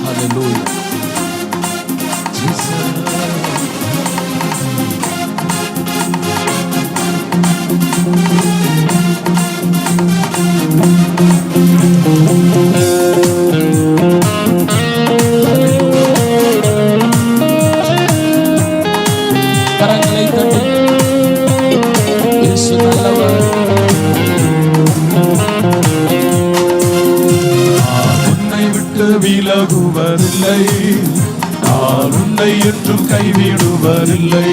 Hallelujah. கரங்களை தட்டி இயேசு நல்லவர். உன்னை விட்டு விலகுவதில்லை, நான் உன்னை என்றும் கைவிடுவதில்லை.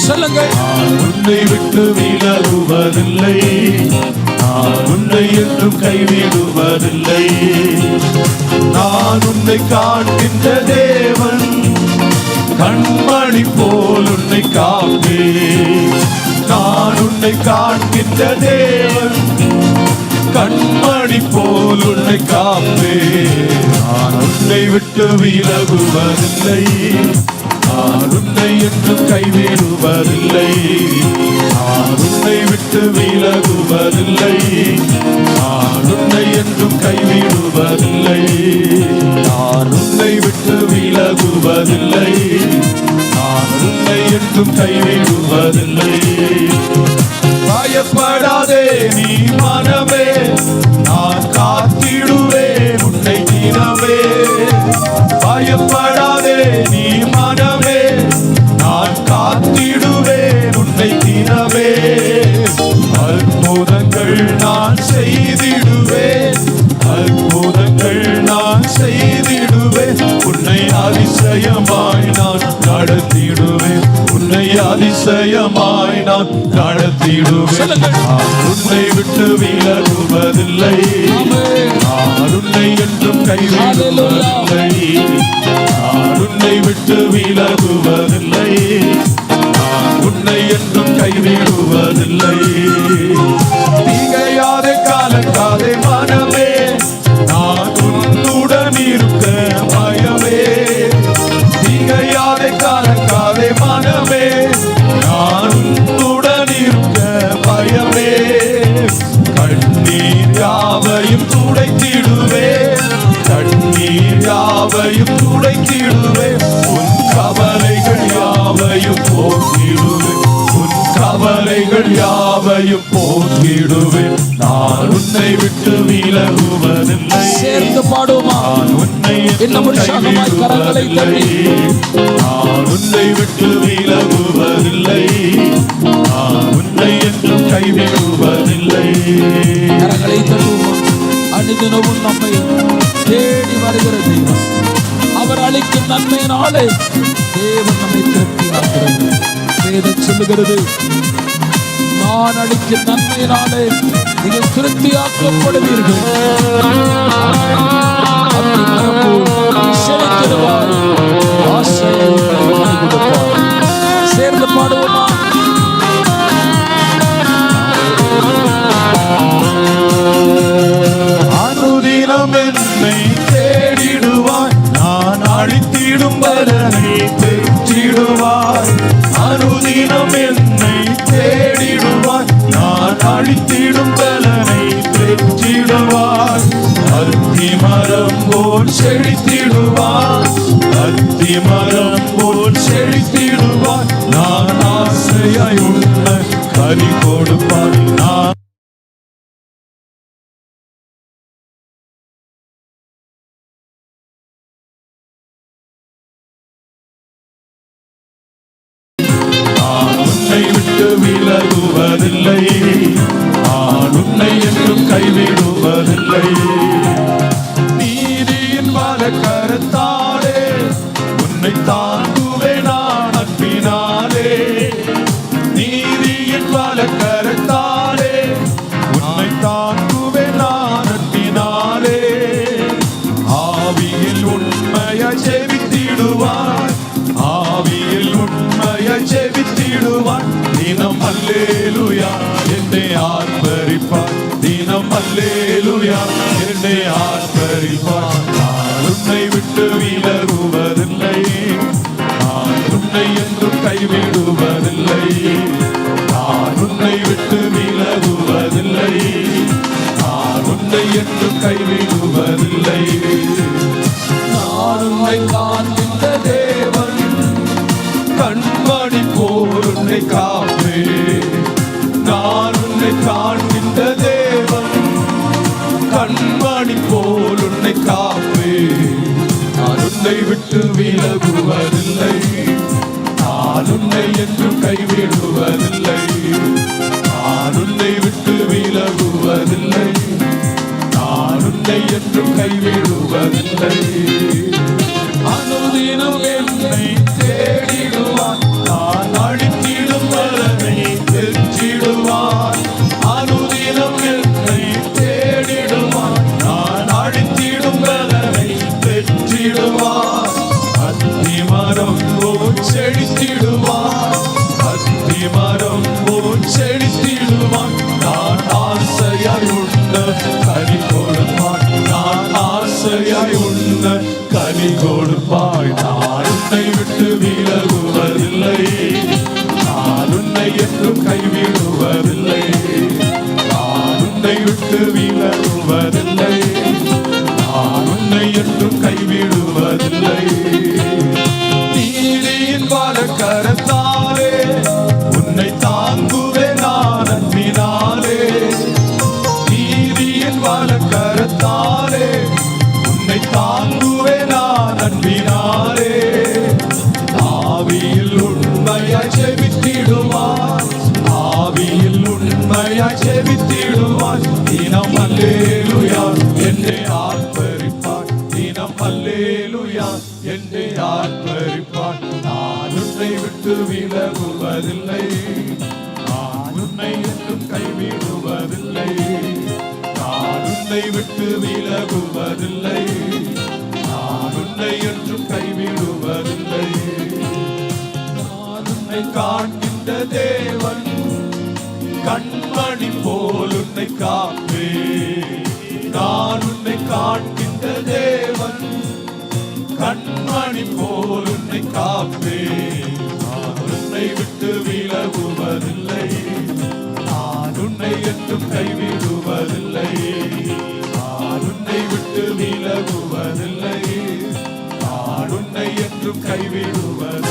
சொல்லுங்கள். உன்னை விட்டு விலகுவதில்லை, நான் உன்னை என்றும் கைவிடுவதில்லை. நான் உன்னை காண்கின்ற தேவன், கண்மணி போல் உன்னை காப்பே. நான் உன்னை காண்கின்ற தேவன், கண்மணி போல் உன்னை காப்பே. நான் உன்னை விட்டு விலகுவதில்லை, நான் உன்னை என்றும் கைவிடுவதில்லை. நான் உன்னை விட்டு விலகுவதில்லை, நான் உன்னை என்றும் கைவிடுவதில்லை. நான் உன்னை விட்டு விலகுவதில்லை, நான் உன்னை என்றும் கைவிடுவதில்லை. பயப்படாதே நீ மனமே, நான் காத்திடுவேன் உன்னை தினமே. பயப்படாதே நீ மனமே, நான் காத்திடுவேன் உன்னை தினமே. அற்புதங்கள் நான் செய்திடுவேன், அற்புதங்கள் நான் செய்திடுவேன். உன்னை அதிசயமாய் நான் நடத்திடுவேன், உன்னை அதிசயமாய் நான் நடத்திடுவேன். நான் உன்னை விட்டு விலகுவதில்லை, நான் உன்னை என்றும் கைவிடுவதில்லை. நான் உன்னை விட்டு விலகுவதில்லை, நான் உன்னை என்றும் கைவிடுவதில்லை. திகையாதே கலங்காதே மனமே, நான் உன்னுடன் இருக்க பயமே. திகையாதே கலங்காதே மனமே, நான் உன்னுடன் இருக்க பயமே. கண்ணீர் யாவையும் துடைத்திடுவேன், கண்ணீர் யாவையும் துடைத்திடுவேன். உன் கவலைகள் யாவையும் போக்கிடுவேன், உன் கவலைகள் யாவையும் போக்கிடுவேன். நான் உன்னை விட்டு விலகுவதில்லை. சேர்ந்து பாடுமா? நான் உன்னை இன்னும் உற்சாகமாய் கரங்களை தட்டி. நான் உன்னை விட்டு விலகுவதில்லை, நான் உன்னை என்றும் கைவிடுவதில்லை. கரங்களை தட்டுமா? அனுதினமும் நம்மை தேடி வருகிற தெய்வம், அவர் அளிக்கும் நன்மையினாலே தேவன் நம்மை திருப்தியாக்குகிறது. வேதம் சொல்லுகிறது, நான் அளிக்கும் நன்மையினாலே நீங்கள் திருப்தியாக்கப்படுவீர்கள். செலுத்திடுவார், ஆசையை கொடுப்பார். சேர்ந்து பாடுவோமா? அனுதினம் என்னை தேடிடுவாய், நான் அழித்திடும் பலனை பெற்றிடுவாய். அனுதினம் என்னை தேடிடுவாய், நான் அழித்திடும் பலனை பெற்றிடுவாய். அத்தி மரம் போல் செழித்திடுவாய், அத்தி மரம் போல் செழித்திடுவாய். நான் ஆசையாய் உன்ன கனி கொடுப்பாய். நான் உன்னை விட்டு விலகுவதில்லை, நான் உன்னை என்றும் கைவிடுவதில்லை. நீதியின் வலக்கரத்தாலே உன்னை தாங்குவேன் நான் அன்பினாலே. நீதியின் வலக்கரத்தாலே உன்னை தாங்குவேன் நான் அன்பினாலே. ஆவியில் உண்மையை செவித்திடுவாய், ஆவியில் உண்மையை செவித்திடுவாய். தினம் அல்லேலூயா என்னை ஆர்ப்பரிப்பார், தினம் அல்லேலூயா என்னை ஆர்ப்பரிப்பார். நான் உன்னை விட்டு விலகுவதில்லை, நான் உன்னை என்றும் கைவிடுவதில்லை. நான் உன்னை விட்டு விலகுவதில்லை, நான் உன்னை என்றும் கைவிடுவதில்லை. நான் உன்னை காண்கின்ற தேவன், கண்மணி போல் உன்னை காப்பே. நான் உன்னை காண்கின்ற தேவன், கண்மணி போல் உன்னை காப்பே. நான் உன்னை விட்டு விலகுவதில்லை, நான் உன்னை என்றும் கைவிடுவதில்லை. நான் உன்னை விட்டு விலகுவதில்லை, நான் உன்னை என்றும் கைவிடுவதில்லை. அனுதினம் என்னை தேடிடுவான், நான் அழித்திடும் பலனை பெற்றிடுவான். அனுதினம் என்னை தேடிடுவான், நான் அழித்திடும் பலனை பெற்றிடுவான். அத்திமரம் போல் செழித்திடுவான், அத்திமரம் போல் செழித்திடுவான். நான் ஆசையாய் உண்ண கனி கொடுப்பான், நான் ஆசையாய் உண்ண கனி கொடுப்பாய். நான் உன்னை விட்டு விலகுவதில்லை, நான் உன்னை என்றும் கைவிடுவதில்லை. நான் உன்னை விட்டு விலகுவதில்லை, நான் உன்னை என்றும் கைவிடுவதில்லை. நீதியின் வலக்கரத்தாலே உன்னை தாங்குவேன் நான் அன்பினாலே. நீதியின் வலக்கரத்தாலே உன்னை தாங்குவேன் நான் அன்பினாலே. ஆவியில் உண்மையாய் செபித்திடுவான், ஆவியில் உண்மையாய் செபித்திடுவான். தினம் அல்லேலூயா என்னை ஆர்ப்பரிப்பான், தினம் அல்லேலூயா என்னை ஆர்ப்பரிப்பான். நான் உன்னை விட்டு விலகுவதில்லை, நான் உன்னை என்றும் கைவிடுவதில்லை. நான் உன்னை விட்டு விலகுவதில்லை, நான் உன்னை என்றும் கைவிடுவதில்லை. நான் உன்னை காண்கின்ற தேவன், கண்மணி போல் உன்னை காப்பே. நான் உன்னை காண்கின்ற தேவன், கண்மணி போல் உன்னை காப்பே. நான் உன்னை விட்டு விலகுவதில்லை, நான் உன்னை என்றும் கைவிடுவதில்லை. நான் உன்னை விட்டு விலகுவதில்லை, நான் உன்னை என்றும் கைவிடுவதில்லை.